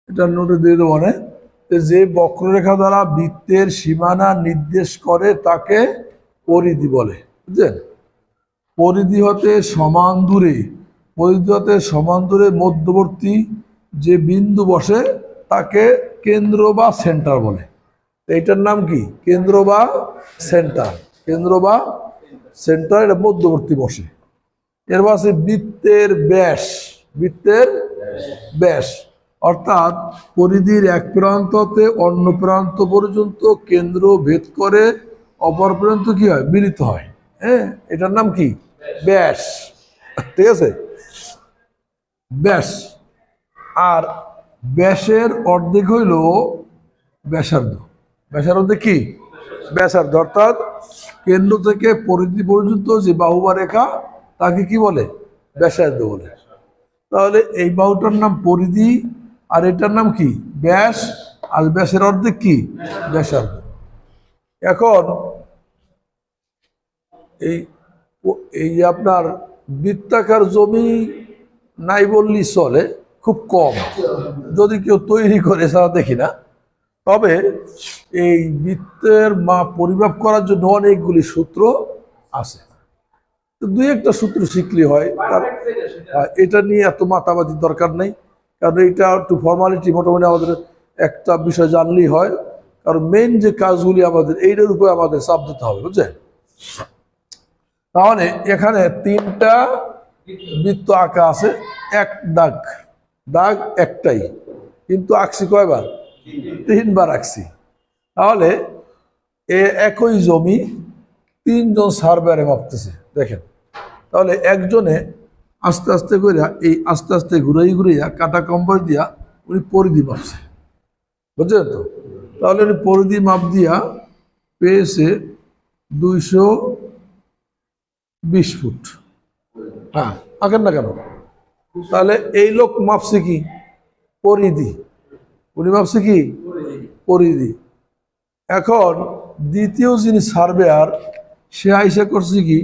এটা নোটে দিয়ে দেবো মানে যে বক্ররেখা দ্বারা বৃত্তের সীমানা নির্দেশ করে তাকে পরিধি বলে, বুঝলেন? পরিধি হতে সমান দূরে মধ্যবর্তী যে বিন্দু বসে তাকে কেন্দ্র বা সেন্টার বলে। এইটার নাম কি? কেন্দ্র বা সেন্টার। কেন্দ্র বা সেন্টার, এটা মধ্যবর্তী বসে। এর পাশে বৃত্তের ব্যাস অর্থাৎ পরিধির এক প্রান্ত হতে অন্য প্রান্ত পর্যন্ত কেন্দ্র ভেদ করে অপর প্রান্ত কি হয়? মিলিত হয়। হ্যাঁ, এটার নাম কি? ব্যাস। ঠিক আছে, ব্যাস। আর ব্যাসের অর্ধেক হইল ব্যাসার্ধ। ব্যাসার্ধ কি? ব্যাসার্ধ অর্থাৎ কেন্দ্র থেকে পরিধি পর্যন্ত যে বাহু বা রেখা তাকে কি বলে? ব্যাসার্ধ বলে। তাহলে এই বাহুটার নাম পরিধি, আর এটার নাম কি? ব্যাস। আর ব্যাসের অর্ধেক কি? ব্যাসার্ধ। এখন এই এই আপনার বৃত্তাকার জমি নাই বললেই চলে, খুব কম, যদি কেউ তৈরি করে এছাড়া দেখি না। তবে এই বৃত্তের পরিমাপ করার জন্য অনেকগুলি সূত্র আছে, তো দুই একটা সূত্র শিখলে হয়। এটা নিয়ে এত মাতামাতির দরকার নেই, কারণ এটা একটু ফর্মালিটি, মোটামুটি আমাদের একটা বিষয় জানলেই হয়। কারণ মেইন যে কাজগুলি আমাদের এইটার উপরে আমাদের চাপ দিতে হবে, বুঝছেন? তাহলে এখানে তিনটা বৃত্ত আঁকা আছে, এক দাগ একটাই, কিন্তু আঁকছি কয়বার? তিনবার আঁকছি। তাহলে একই জমি তিনজন সার্ভেয়ারে মাপতেছে, দেখেন। তাহলে একজনে আস্তে আস্তে করে আস্তে আস্তে ঘুরাইয়া কাটা কম্পাস দিয়া উনি পরিধি মাপছে, বুঝছেন তো? তাহলে উনি পরিধি মাপ দিয়া পেয়েছে 220 ফুট। হ্যাঁ, আঁকেন না কেন? তাহলে এই লোক মাপছে কি? পরিধি। উনি মাপছে কি? পরিধি। এখন দ্বিতীয় যিনি সার্ভেয়ার, সে আইসা করছে কি?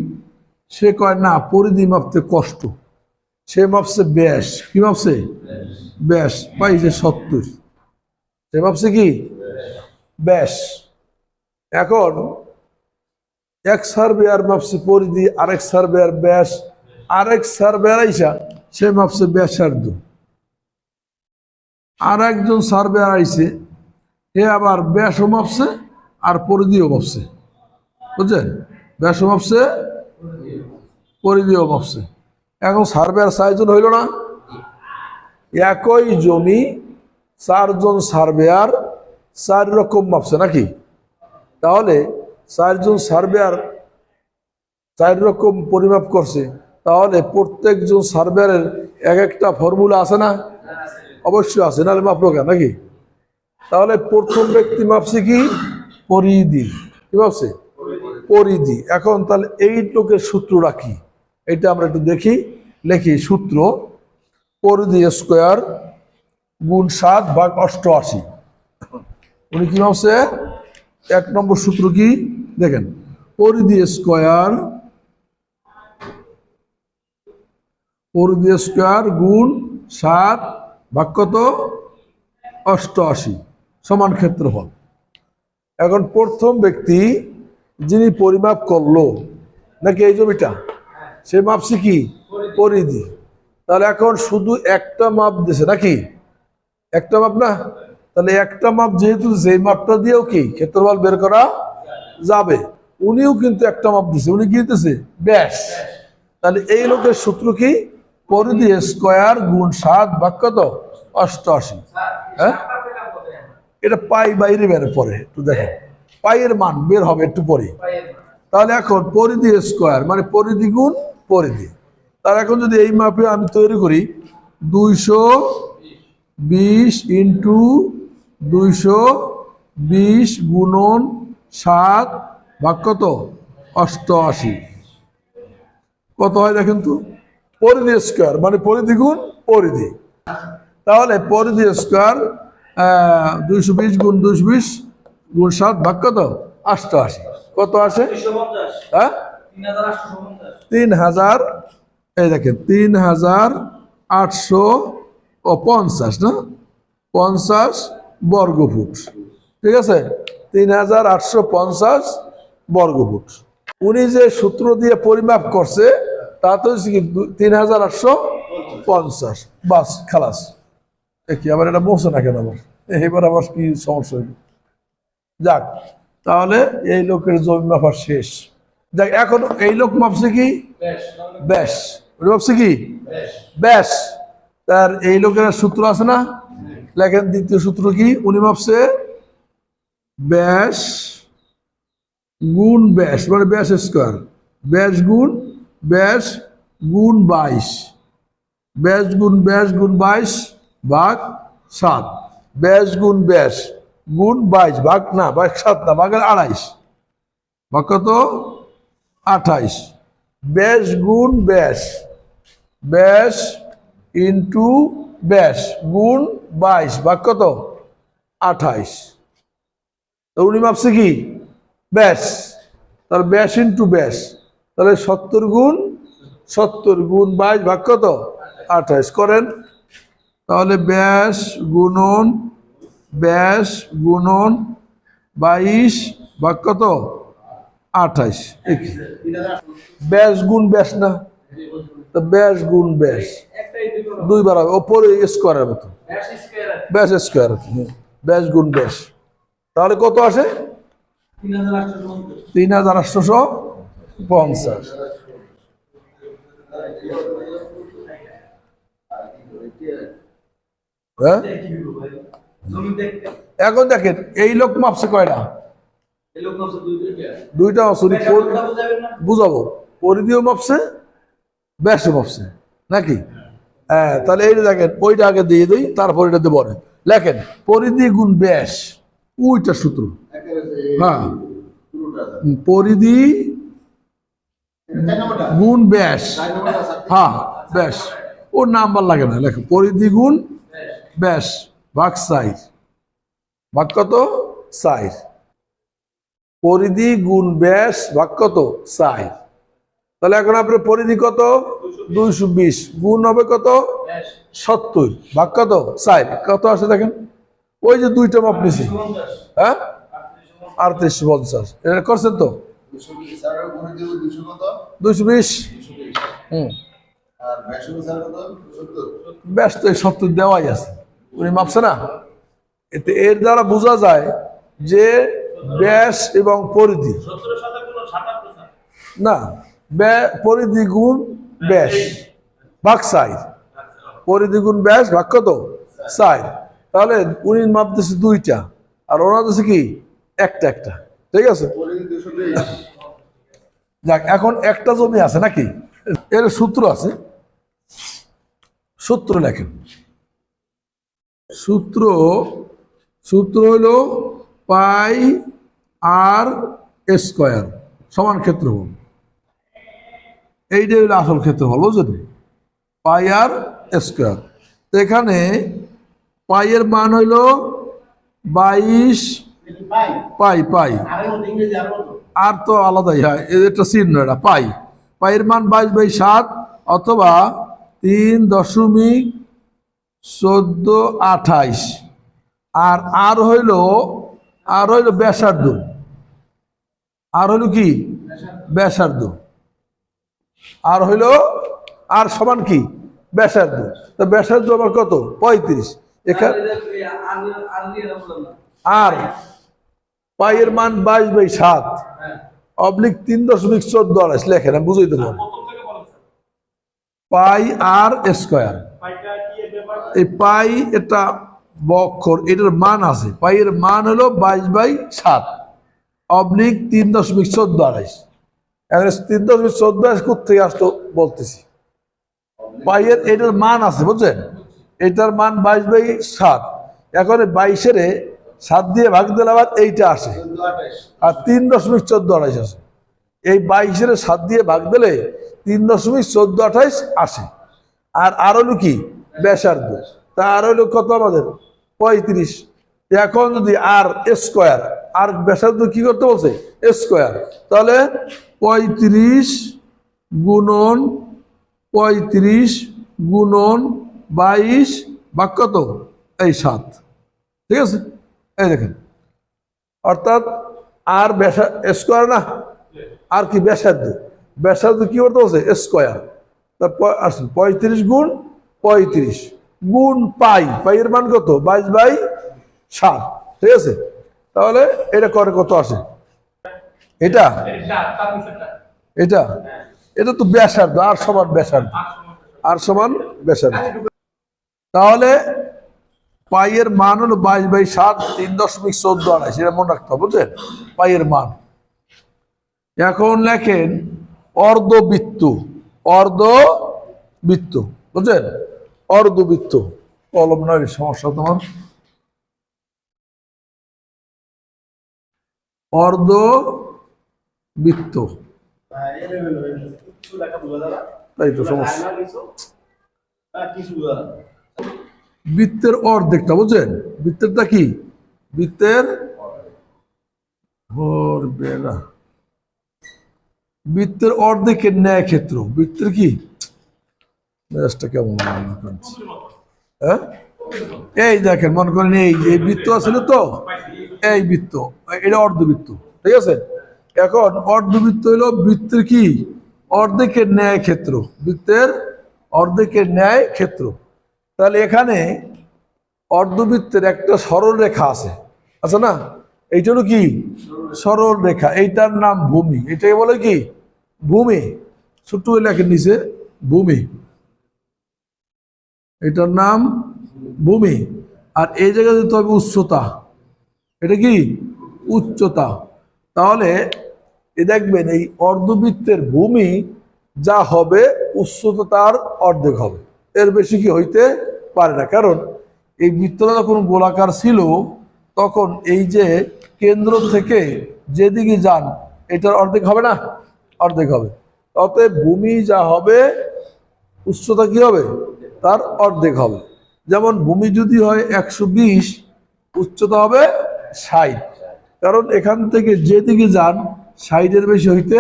সে কয় না, পরিধি মাপতে কষ্ট, সে মাপছে ব্যাস। কি মাপছে? ব্যাস। পাইছে 70। সে মাপছে কি? ব্যাস। এখন এক সার্ভেয়ার মাপছে পরিধি, আরেক সার্ভেয়ার ব্যাস, আরেক সার্ভেয়ার আইসা সে মাপছে ব্যাসার্ধ। আর একজন সার্ভেয়ার আইসে, এ আবার ব্যাসও মাপছে আর পরিধিও মাপছে, বুঝছেন? ব্যাসও মাপছে, পরিধিও মাপছে। এখন সার্ভেয়ার 4 জন হইল না? একই জমি 4 জন সার্ভেয়ার 4 রকম মাপছে নাকি? তাহলে 4 জন সার্ভেয়ার 4 রকম পরিমাপ করছে, তাহলে প্রত্যেকজন সার্ভেয়ারের এক একটা ফর্মুলা আছে না? অবশ্যই আছে, নাহলে মাপলো কেন নাকি? তাহলে প্রথম ব্যক্তি মাপছে কি? পরিধি। কি মাপছে? পরিধি। এখন তাহলে এই লোকের সূত্রটা কি, এটা আমরা একটু লিখি। সূত্র: পরিধি স্কোয়ার গুণ 7/88। উনি কি মাপছে? 1 নম্বর সূত্র কি দেখেন, পরিধি স্কোয়ার গুণ 7/88 সমান ক্ষেত্রফল। এখন প্রথম ব্যক্তি যিনি পরিমাপ করলো নাকি এই জমিটা, সে মাপছে কি? পরিধি। তাহলে এখন শুধু একটা মাপ দিছে নাকি? একটা মাপ না? তাহলে একটা মাপ যেহেতু, সেই মাপটা দিয়েও কি ক্ষেত্রফল বের করা যাবে। উনিও কিন্তু একটা মাপ দিছে, উনি কি দিতেছে? ব্যাস। তাহলে এই লোকের সূত্র কি? পরিধি স্কোয়ার গুণ 7/88। হ্যাঁ, এটা পাই বাইরে বের পরে একটু দেখেন, পাইয়ের মান বের হবে একটু পরে। তাহলে এখন পরিধি স্কোয়ার মানে পরিধি গুণ পরিধি। তার এখন যদি এই মাপে আমি তৈরি করি, 220 ইন্টু 220 গুণন 7/88 কত হয় দেখেন তো? পরিধি স্কোয়ার মানে পরিধি গুণ পরিধি। তাহলে পরিধি স্কোয়ার 220 গুণ 220 গুণ 7/88 কত আসে? হ্যাঁ, 3000। এই দেখেন 3850 না? বর্গফুট। ঠিক আছে, 3850 বর্গফুট। উনি যে সূত্র দিয়ে পরিমাপ করছে তাতে হচ্ছে কি 3850। বাস খালাস। কি আবার এটা বলছে না কেন আবার? এবার আবার কি সমস্যা হইল? যাক, তাহলে এই লোকের জমি মাপা শেষ। যাক, এখন এই লোক মাপছে কি ব্যাস, মাপছে কি ব্যাস। তার এই লোকের সূত্র আছে না, লেখেন দ্বিতীয় সূত্র কি? উনি মাপছে ব্যাস গুণ ব্যাস, মানে ব্যাস স্কোয়ার, ব্যাস গুণ ব্যাস গুণ 22, ব্যাস গুণ 22 ভাগ 7, ব্যাস গুণ ব্যাস গুণ 22 ভাগ না, ভাগ 7 না, ভাগের 28, ভাগ কত? 28। ব্যাস গুণ ব্যাস, ব্যাস ইন্টু ব্যাস গুণ 22 ভাগ কত? 28। উনি মাপছে কি ব্যাস, তাহলে ব্যাস ইন্টু ব্যাস, তাহলে 70 গুণ 22 ভাগ কত? 28 করেন। তাহলে ব্যাস গুণন 22 ভাগ কত? 28। ব্যাস গুণ ব্যাস না, তো ব্যাস গুণ ব্যাস দুইবার হবে, ওপরে স্কোয়ারের মতো ব্যাস স্কোয়ার, ব্যাস গুণ ব্যাস। তাহলে কত আসে? 3850। হ্যাঁ, এখন দেখেন এই লোক মাপছে কয়টা? দুইটা। বুঝাবো, পরিধিও মাপছে ব্যাসও মাপছে নাকি? হ্যাঁ, তাহলে এই দেখেন ওইটা আগে দিয়ে দিই, তারপর এটা দেবো। লেখেন পরিধি গুণ ব্যাস, ওইটা সূত্র। হ্যাঁ, পরিধি গুণ ব্যাস, হ্যাঁ ব্যাস, ওর নাম্বার লাগে না, লেখো পরিধি গুণ ব্যাস ভাগ 4 ভাগ কত? 4। পরিধি গুণ ব্যাস ভাগ কত? 4। তাহলে এখন আপনার পরিধি কত? 220 গুণ হবে কত? 70 ভাগ কত? 4। কত আসে দেখেন, ওই যে দুইটা মাপ নিছি। হ্যাঁ, 3850 এটা করছেন তো? 220। ব্যাস তো 70 দেওয়াই আছে, উনি মাপছে না। এতে এর দ্বারা বোঝা যায় যে ব্যাস এবং পরিধি না, পরিধি গুণ ব্যাস ভাগ 4, পরিধি গুণ ব্যাস ভাগ কত? 4। তাহলে উনি মাপ দিচ্ছে দুইটা, আর ওনার দিচ্ছে কি একটা। ঠিক আছে, যাক, এখন একটা জমি আছে নাকি, এর সূত্র আছে। সূত্র লেখেন। সূত্র হলো পাই আর স্কোয়ার সমান ক্ষেত্রফল। এইটাই হলো আসল ক্ষেত্রফল, বুঝলেন? পাই আর স্কোয়ার। তো এখানে পাইয়ের মান হইল 22, পাই আর তো আলাদাই হয়, এটা চিহ্ন, এটা পাইয়ের মান 22/7 অথবা 3.1428। আর হইল ব্যাসার্ধ, আর হইল কি ব্যাসার্ধ, আর সমান কি ব্যাসার্ধ। তো ব্যাসার্ধ আমার কত? 35। এখানে আর পাইয়ের মান 22/7 অবলিক 3.1428 লেখেন, আমি বুঝাই দেবো। পাই আর স্কোয়ার, এই পাই এটা বক্ষর, এটার মান আছে, পাইয়ের মান হলো 22/7 অবলিক 3.1428। এখন 3.1428 কোথেকে আসতো বলতেছি। পাইয়ের এটার মান আছে, বুঝছেন? এটার মান 22/7। এখন 22-এর 7 দিয়ে ভাগ দিলে আবার এইটা আসে, আর 3.1428 আসে। এই 22-এর 7 দিয়ে ভাগ দিলে 3.1428 আসে। আর হলো কি ব্যাসার্ধ, তা আর হলো কত আমাদের? 35। এখন যদি আর স্কোয়ার, আর ব্যাসার্ধ কি করতে বলছে? স্কোয়ার। তাহলে 35 গুণন 22 ভাগ কত? এই 7। ঠিক আছে, এই দেখেন, অর্থাৎ আর স্কোয়ার না, আর কি ব্যাসার্ধ, ব্যাসার্ধ কি করতে বলছে স্কোয়ার। তারপর আসুন 35 গুণ 35 গুণ পাই, পাইয়ের মান কত 22/7, ঠিক আছে। তাহলে এটা করে কত আসে, এটা এটা এটা তো ব্যাসার্ধ, আর সমান ব্যাসার্ধ, আর সমান ব্যাসার্ধ। তাহলে পাইয়ের মান হলো 22/7, 3.14 সেটা মনে রাখতে হবে, বুঝলেন পাইয়ের মান। এখন লেখেন অর্ধবৃত্ত, অর্ধবৃত্ত বুঝলেন, অর্ধবৃত্ত। কলম নয় সমস্যা তোমার, অর্ধবৃত্ত, তাই তো সমস্যা। বৃত্তের অর্ধেকটা বুঝছেন, বৃত্তেরটা কি, বৃত্তের বৃত্তের অর্ধেকের ন্যায় ক্ষেত্র, বৃত্তের কি কেমন, হ্যাঁ এই দেখেন মনে করেন এই বৃত্ত আছে তো, এই বৃত্ত, এটা অর্ধবৃত্ত, ঠিক আছে। এখন অর্ধবৃত্ত হলো বৃত্তের কি অর্ধেকের ন্যায় ক্ষেত্র, বৃত্তের অর্ধেকের ন্যায় ক্ষেত্র। তাহলে এখানে অর্ধবৃত্তের একটা সরল রেখা আছে, আছে না, এইটা হলো কি সরল রেখা, এইটার নাম ভূমি, এটাকে বলে কি ভূমি, ছোট্ট লেখের নিচে ভূমি, এটার নাম ভূমি। আর এই জায়গায় দিতে হবে উচ্চতা, এটা কি উচ্চতা। তাহলে দেখবেন এই অর্ধবৃত্তের ভূমি যা হবে উচ্চতা তার অর্ধেক হবে, এর বেশি কি হইতে পারে না। কারণ এই বৃত্তটা যখন গোলাকার ছিল তখন এই যে কেন্দ্র থেকে যেদিকে যান এটার অর্ধেক হবে না, অর্ধেক হবে। অতএব ভূমি যা হবে উচ্চতা কি হবে তার অর্ধেক হবে। যেমন ভূমি যদি হয় 120, উচ্চতা হবে 60, কারণ এখান থেকে যেদিকে যান 60-এর বেশি হইতে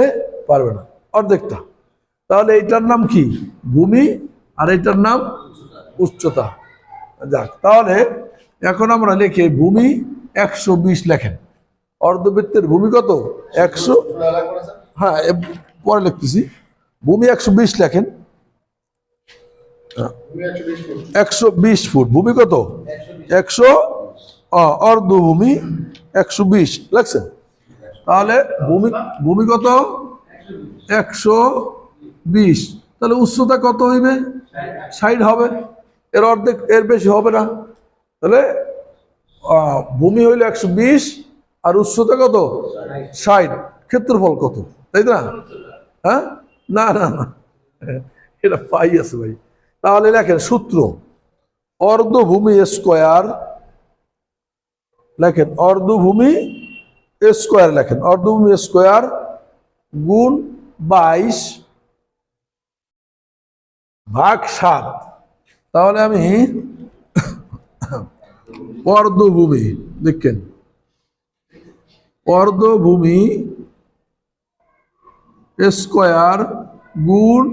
পারবে না, অর্ধেকটা। তাহলে এইটার নাম কি ভূমি, আর এটার নাম উচ্চতা। যাক, তাহলে এখন আমরা লিখে ভূমি 120 লেখেন, অর্ধবৃত্তের ভূমি কত 100, হ্যাঁ পরে লিখতেছি, ভূমি 120 লেখেন, 120 ফুট, ভূমি কত 100, অর্ধভূমি 120 লাগছেন। তাহলে ভূমি ভূমি কত 120, তাহলে উচ্চতা কত হইবে 60 হবে, এর অর্ধেক এর বেশি হবে না। তাহলে ভূমি হইলে 120 আর উচ্চতা কত 60, ক্ষেত্রফল কত, তাই না? হ্যাঁ না না না, এটা পাই আছে ভাই। তাহলে লেখেন সূত্র, অর্ধভূমি স্কোয়ার, লেখেন অর্ধভূমি স্কোয়ার, লেখেন অর্ধভূমি স্কোয়ার গুণ 22/7। তাহলে আমি অর্ধভূমি দেখেন, অর্ধভূমি স্কোয়ার গুণ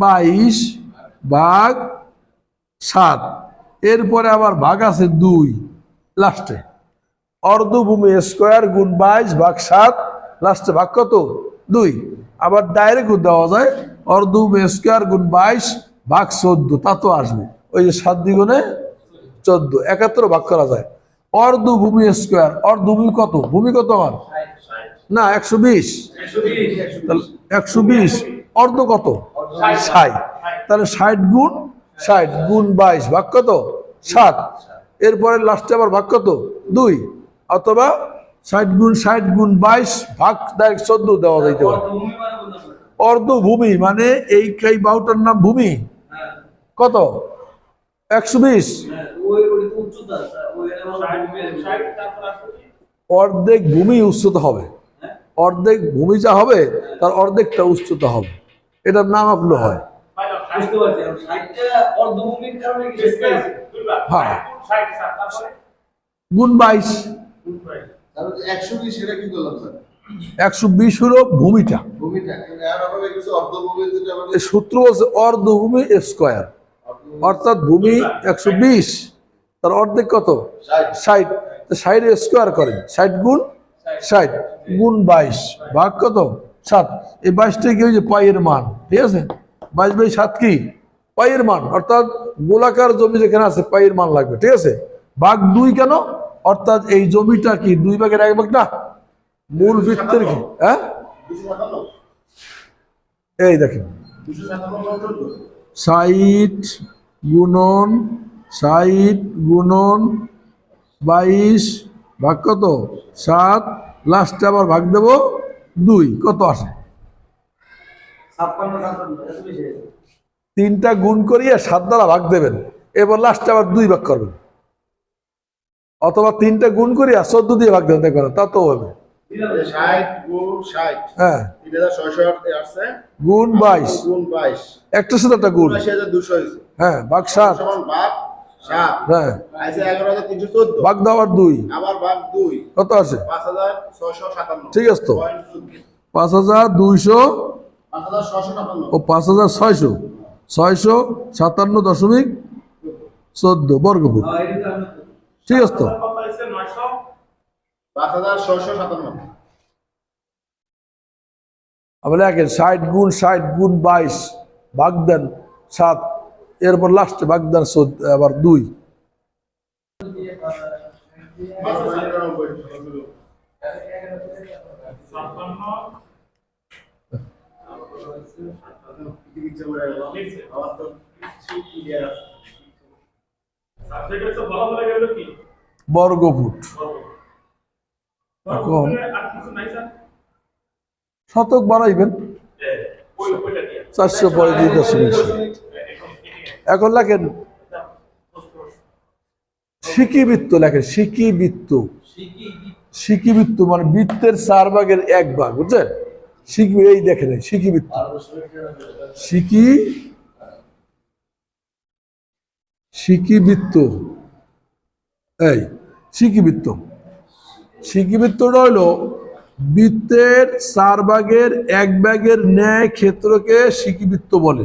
22/7, এরপরে আবার ভাগ আছে 2 লাস্টে, অর্ধভূমি স্কোয়ার গুণ 22/7, লাস্টে ভাগ কত 2, আবার ডাইরেক্ট দেওয়া যায় অর্ধভূমি স্কোয়ার গুণ 22/14, তা তো আসবে, ওই যে 7 দ্বিগুণে 14, 71 ভাগ করা যায়। অর্ধভূমি স্কোয়ার, অর্ধভূমি কত, ভূমি কত আমার না 120, 120 অর্ধ কত 60, তাহলে 60 গুণ 22 ভাগ কত 7, এরপরে লাস্টে আবার ভাগ কত 2, অথবা 60 গুণ 22 ভাগ ডাইরেক্ট 14 দেওয়া যাইতে পারে। অর্ধভূমি মানে এই বাহুটার নাম ভূমি, কত 120, অর্ধেক ভূমি উচ্চতা হবে, অর্ধেক ভূমি যা হবে তার অর্ধেকটা উচ্চতা হবে, এটার নাম আপনার হয় হ্যাঁ গুণ 22। 120 হলো ভূমিটা, সূত্র বলছে অর্ধভূমি স্কোয়ার, অর্থাৎ ভূমি 120 তার অর্ধেক কত 60, 60 স্কোয়ার করেন 60 গুণ 60 গুণ 22 ভাগ কত 7। এই 22টা কি হয়েছে পাইয়ের মান, ঠিক আছে। 22/7 কি পাইয়ের মান, অর্থাৎ গোলাকার জমি যেখানে আছে পাইয়ের মান লাগবে, ঠিক আছে। ভাগ 2 কেন, অর্থাৎ এই জমিটা কি 2 ভাগের 1 ভাগ না, মূল বৃত্তের কি, হ্যাঁ এই দেখেন 60 গুণন 60 গুণন 22 ভাগ কত 7, লাস্টে আবার ভাগ দেব 2, কত আসে 3টা গুণ করিয়ে 7 দ্বারা ভাগ দেবেন, এবার লাস্টে আবার 2 ভাগ করবেন, অথবা 3টা গুণ করিয়া 14 দিয়ে ভাগ দেবেন, দেখবেন তা তো হবে 60 গুণ 60 হ্যাঁ 3600 আসছে গুণ 22 গুণ 22 একটার সাথে একটা গুণ 82200 হইছে হ্যাঁ ভাগ 7 সমান ভাগ 7 হ্যাঁ আছে 11314 ভাগ দাও আর 2 আবার ভাগ 2 কত আছে 5657 ঠিক আছে তো 5200 5657 ও 5657.14 বর্গফুট, ঠিক আছে তো 5657 আবার দেখেন 60 গুণ 60 গুণ 22 ভাগ দেন 7, এরপর লাস্টে ভাগ দেন আবার 2, বর্গফুট। এখন শতক বানাইবেন 435.7। এখন লেখেন সিকিবৃত্ত, লেখেন সিকিবৃত্ত, সিকিবৃত্ত মানে বৃত্তের 4 ভাগের 1 ভাগ, বুঝছেন। এই দেখেন সিকিবৃত্ত, সিকিবৃত্ত এই সিকিবৃত্ত, সিকিবৃত্তটা হইল বৃত্তের 4 ভাগের 1 ভাগের ন্যায় ক্ষেত্রকে সিকিবৃত্ত বলে।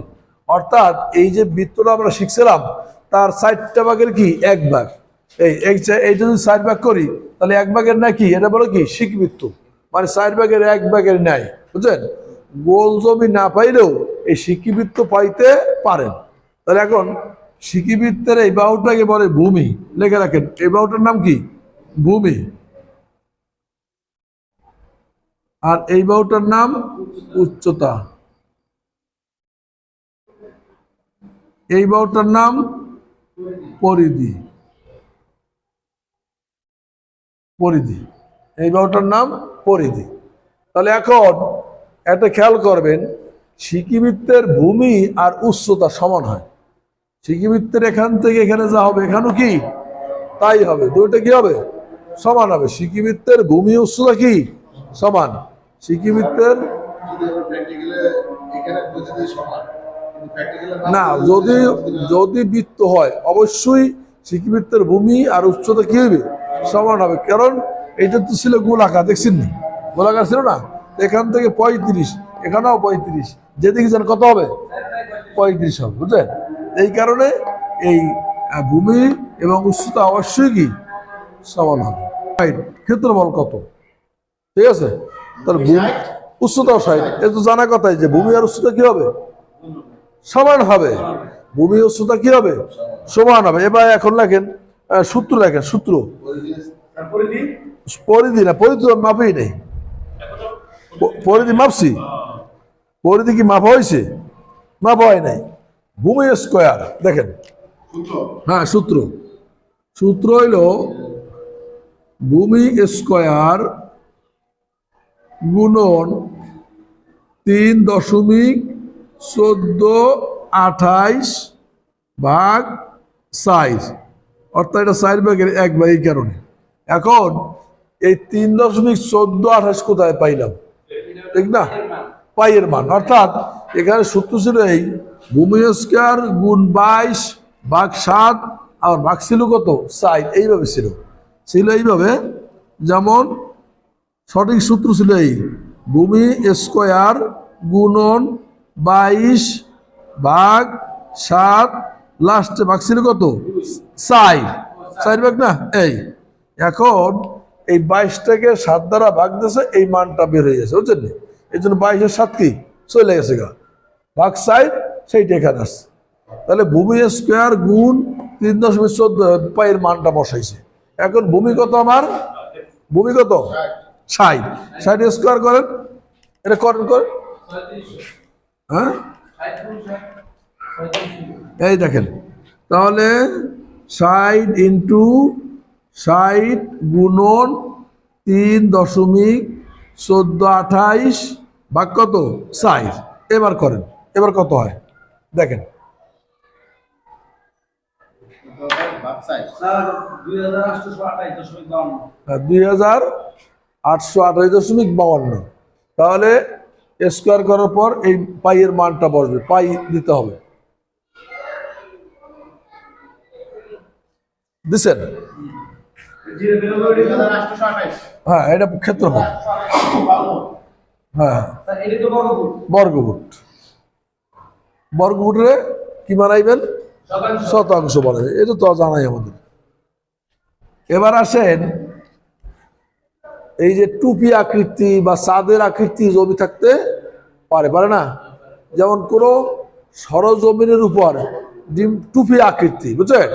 অর্থাৎ এই যে বৃত্তটা আমরা শিখছিলাম তার 4টা ভাগের কি 1 ভাগ, এইটা যদি 4 ভাগ করি তাহলে 1 ভাগের ন্যায় কি, এটা বলো কি সিকিবৃত্ত, মানে 4 ভাগের 1 ভাগের ন্যায়, বুঝছেন। গোল জমি না পাইলেও এই সিকিবৃত্ত পাইতে পারেন। তাহলে এখন সিকিবৃত্তের এই বাহুটাকে বলে ভূমি, লিখে রাখেন এই বাহুটার নাম কি ভূমি, আর এই বাহুটার নাম উচ্চতা, এই বাহুটার নাম পরিধি, পরিধি, এই বাহুটার নাম পরিধি। তাহলে এখন একটা খেয়াল করবেন, সিকিবৃত্তের ভূমি আর উচ্চতা সমান হয়। সিকিবৃত্তের এখান থেকে এখানে যা হবে এখানেও কি তাই হবে, দুইটা কি হবে সমান হবে। সিকিবৃত্তের ভূমি উচ্চতা কি সমান, সিকিবৃত্তের না, যদি যদি বৃত্ত হয় অবশ্যই সিকিবৃত্তের ভূমি আর উচ্চতা কি হবে সমান হবে, কারণ এটা তো ছিল গোলাকার, দেখছেন নি গোলাকার ছিল না, এখান থেকে 35 এখানেও 35, যেদিকে যান কত হবে 35 হবে, বুঝলেন। এই কারণে এই ভূমি এবং উচ্চতা অবশ্যই কি সমান হবে। ক্ষেত্রফল কত, ঠিক আছে, তার উচ্চতাও 60, এ তো জানা কথাই যে ভূমি আর উচ্চতা কি হবে সমান হবে, ভূমি উচ্চতা কি হবে সমান হবে। এবার এখন লেখেন সূত্র, লেখেন সূত্র, পরিধি না, পরিধি মাপেই নেই, পরিধি মাপছি, পরিধি কি মাপা হয়েছে, মাপা হয় নাই। ভূমি স্কোয়ার দেখেন, হ্যাঁ সূত্র, সূত্র হইল ভূমি স্কোয়ার গুণন 3.1428 ভাগ 4, অর্থাৎ এটা 4 ভাগের 1 ভাগ, এই কারণে। এখন এই 3.1428 কোথায় পাইলাম, ঠিক না, পাইয়ের মান, অর্থাৎ এখানে সূত্র ছিল এই ভূমি স্কয়ার গুণ 22 ভাগ 7, আর ভাগ ছিল কত 4, এইভাবে ছিল এইভাবে। যেমন সঠিক সূত্র ছিল এই ভূমি স্কয়ার গুণন 22 ভাগ 7, লাস্টে ভাগ ছিল কত 4, 4 ভাগ না, এই এখন এই 22টাকে 7 দ্বারা ভাগ দিয়েছে, এই মানটা বের হয়ে গেছে, বুঝছেন? এই জন্য 22-এর 7 কি চলে গেছে গা, ভাগ 4 সেইটা এখানে আসছে। তাহলে ভূমি স্কোয়ার গুণ 3.14 পায়ের মানটা বসাইছে। এখন ভূমি কত আমার? ভূমি কত? 60। 60 স্কোয়ার করেন, এটা করেন। হ্যাঁ, এই দেখেন, তাহলে 60 ইন্টু 60 গুণন 3.1428 ভাগ কত? 4। এবার করেন, এবার কত হয় দেখেন। ভাগ 4 2828.52। তাহলে স্কোয়ার করার পর এই পাইয়ের মানটা বসবে, পাই দিতে হবে। দিছেন? 2828 হ্যাঁ, এটা ক্ষেত্রফল। হ্যাঁ, বর্গফুট। বর্গফুটে কি বানাইবেন? শতাংশ বানাইবেন, এটা তো জানাই আমাদের। এবার আসেন, এই যে টুপি আকৃতি বা চাঁদের আকৃতি জমি থাকতে পারে, পারে না? যেমন কোনো সরজমিনের উপর টুপি আকৃতি, বুঝছেন?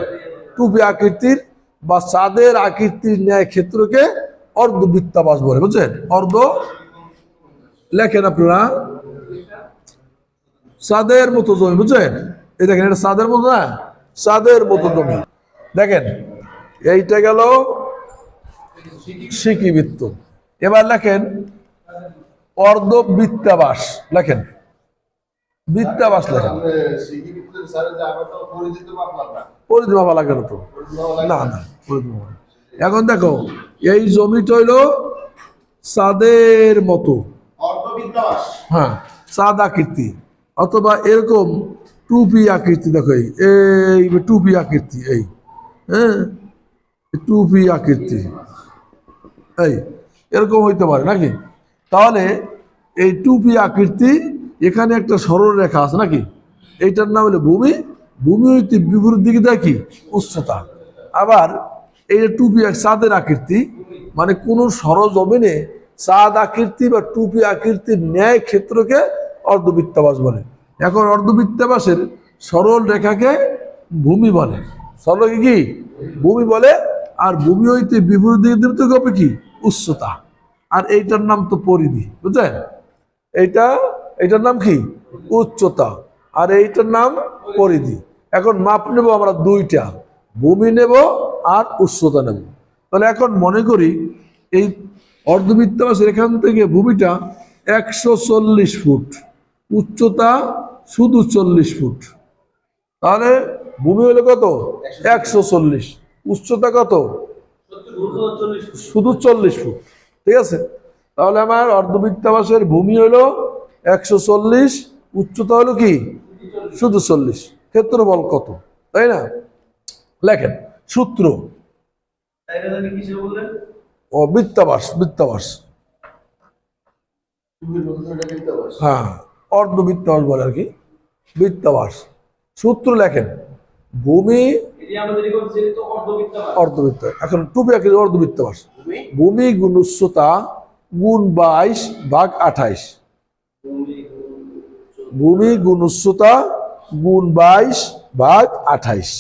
টুপি আকৃতির বা চাঁদের আকৃতির ন্যায় ক্ষেত্রকে অর্ধবৃত্তাবাস বলে, বুঝছেন? অর্ধ লেখেন আপনারা, চাঁদের মতো জমি, বুঝছেন? এই দেখেন, এটা চাঁদের মতো না, চাঁদের মতো জমি। দেখেন, এইটা গেল সিকিবৃত্ত। এবার লেখেন অর্ধবৃত্তাবাস, লেখেন বৃত্তাবাস লেখেন। পরিধি মাপা লাগে না তো, না না, পরিধি মাপা। এখন দেখো, এই জমিটা হইল চাঁদের মতো, অর্ধবিদ্যাবাস। হ্যাঁ, চাঁদ আকৃতি অথবা এরকম টুপি আকৃতি। দেখো, এই টুপি আকৃতি, এই হ্যাঁ, টুপি আকৃতি এই এরকম হইতে পারে নাকি? তাহলে এই টুপি আকৃতি, এখানে একটা সরল রেখা আছে নাকি? এইটার নাম হলো ভূমি। ভূমি হইতে বিপরীত দিকে দেয় কি? উচ্চতা। আবার এই যে টুপি চাঁদের আকৃতি, মানে কোন সরজমিনে চাঁদ আকৃতি বা টুপি আকৃতির ন্যায় ক্ষেত্রকে অর্ধবৃত্তাবাস বলে। এখন অর্ধবৃত্তাবাসের সরল রেখাকে ভূমি বলে, সরলকে কি ভূমি বলে। আর ভূমি হইতে বিপরীত দিকে হবে কি? উচ্চতা। আর এইটার নাম তো পরিধি, বুঝলেন? এইটার নাম কি? উচ্চতা। আর এইটার নাম পরিধি। এখন মাপ নেব আমরা দুইটা, ভূমি নেব আর উচ্চতা নেব। তাহলে এখন মনে করি এই অর্ধবৃত্তাবাসের এখান থেকে ভূমিটা 140 ফুট, উচ্চতা শুধু 40 ফুট। তাহলে ভূমি হলো কত? 140, উচ্চতা কত? শুধু 40 ফুট। ঠিক আছে, তাহলে আমার অর্ধবৃত্তাবাসের ভূমি হলো 140, উচ্চতা হলো কি? শুধু 40। ক্ষেত্রফল কত, তাই না? লেখেন সূত্র। ও বৃত্তাবাস, বৃত্তাবাস, হ্যাঁ, অর্ধবৃত্তাবাস বলে আর কি, বৃত্তাবাস। সূত্র লেখেন, ভূমি অর্ধবৃত্ত। এখন টুপি আকৃতি অর্ধবৃত্তাবাস, ভূমি গুণ উচ্চতা গুণ 22 ভাগ 28। ভূমি গুণ উচ্চতা গুণ 22 ভাগ 28।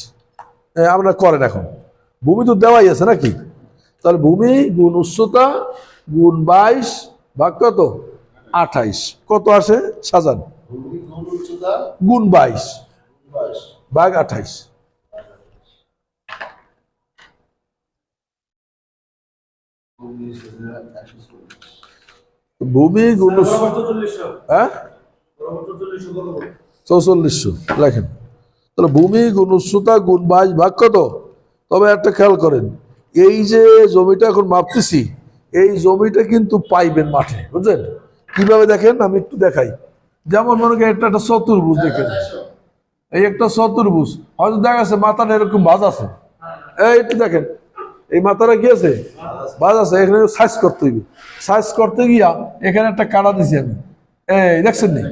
আমরা করেন, এখন ভূমি তো দেওয়াই আছে নাকি? তাহলে ভূমি গুণ উচ্চতা গুণ 22 ভাগ কত? 28। কত আসে সাজান? গুণ 22 ভাগ 28। ভূমি গুণ, হ্যাঁ, 4400 লেখেন। তাহলে ভূমি গুণ উচ্চতা গুণ 22 ভাগ কত? তবে একটা খেয়াল করেন, এই যে জমিটা এখন মাপতেছি, এই জমিটা কিন্তু পাইবেন মাঠে, বুঝলেন? কিভাবে দেখেন, আমি একটু দেখাই। যেমন মনে করেন একটা চতুর্ভুজ, দেখেন এই একটা চতুর্ভুজ, হয়তো দেখা যাচ্ছে মাথাটা এরকম বাজ আছে, এই একটু দেখেন এই মাথাটা কি আছে? বাজ আছে। এখানে সাইজ করতে হইবে, সাইজ করতে গিয়া এখানে একটা কাটা দিছি আমি, এই দেখছেন নি?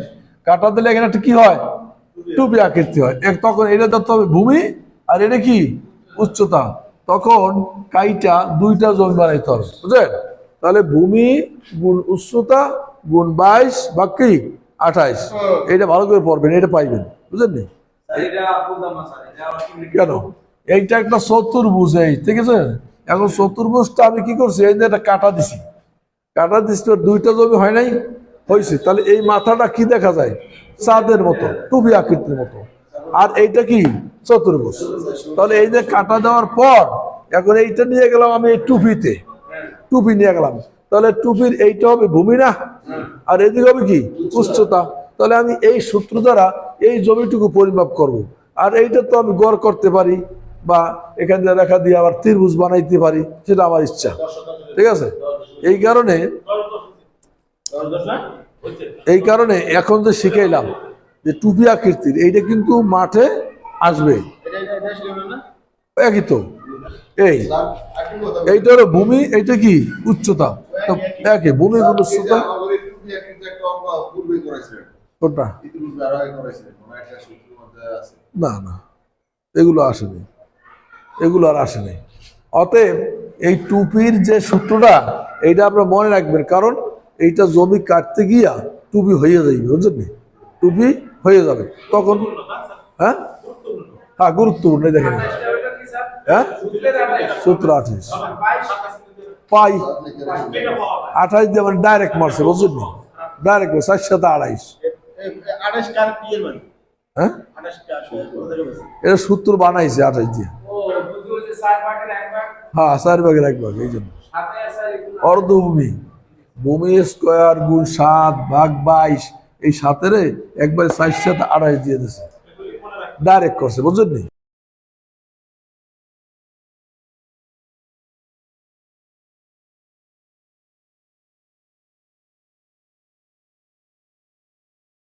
কাটা দিলে এখানে একটা কি হয়? টুপি আকৃতি হয়। তখন এটা ধরতে হবে ভূমি, আর এটা কি? উচ্চতা। তখন কাইটা দুইটা জমি বানাইতে হবে, বুঝলেন? তাহলে ভূমি গুণ উচ্চতা গুণ 22 বা কি 28, এটা ভালো করে পড়বেন, এটা পাইবেন, বুঝলেন নি? কেন এইটা একটা চতুর্ভুজ, এই ঠিক আছে। এখন চতুর্ভুজটা আমি কি করছি, এই যে একটা কাটা দিছি, কাটা দিছি তো দুইটা জমি হয় নাই, হয়েছে। তাহলে এই মাথাটা কি দেখা যায়, চাঁদের মতো, টুপি আকৃতির মতো। আর এইটা কি চতুর্ভুজ। তাহলে এই যে কাটা দেওয়ার পর এখন এইটা নিয়ে গেলাম আমি এই টুপিতে, টুপি নিয়ে গেলাম, তাহলে টুপির এইটা হবে ভূমি না, আর এদিকে হবে কি উচ্চতা। তাহলে আমি এই সূত্র দ্বারা এই জমিটুকু পরিমাপ করব। আর এইটা তো আমি গড় করতে পারি বা এখান দিয়ে রেখা দিয়ে আবার ত্রিভুজ বানাইতে পারি, সেটা আমার ইচ্ছা, ঠিক আছে। এই কারণে এখন যে শিখাইলাম যে টুপি আকৃতির, এইটা কিন্তু মাঠে আসবে, একই তো। এইটা হলো ভূমি, এইটা কি উচ্চতা, তো একই ভূমি গুণ উচ্চতা। কোনটা? না না, এগুলো আসেনি, এগুলো আর আসেনি। অতএব এই টুপির যে সূত্রটা, এইটা আপনারা মনে রাখবেন, কারণ এইটা জমি কাটতে গিয়া টুপি হয়ে যাবে, বুঝলেন? টুপি হয়ে যাবে তখন। হ্যাঁ হ্যাঁ, গুরুত্বপূর্ণ, দেখেন। হ্যাঁ, সূত্র 28 পাই 28 দিয়ে মানে ডাইরেক্ট মারছে, বুঝলেন? ডাইরেক্ট 4 সাথে 28। হ্যাঁ, এটা সূত্র বানাইছে 28 দিয়ে। হ্যাঁ, 4 ভাগের 1 ভাগ, এই জন্য অর্ধভূমি, ভূমি স্কোয়ার গুণ 7 ভাগ 22, এই 7-এর একবারে 4 সাথে 28 দিয়ে দিয়েছে, ডাইরেক্ট করছে, বুঝলেন?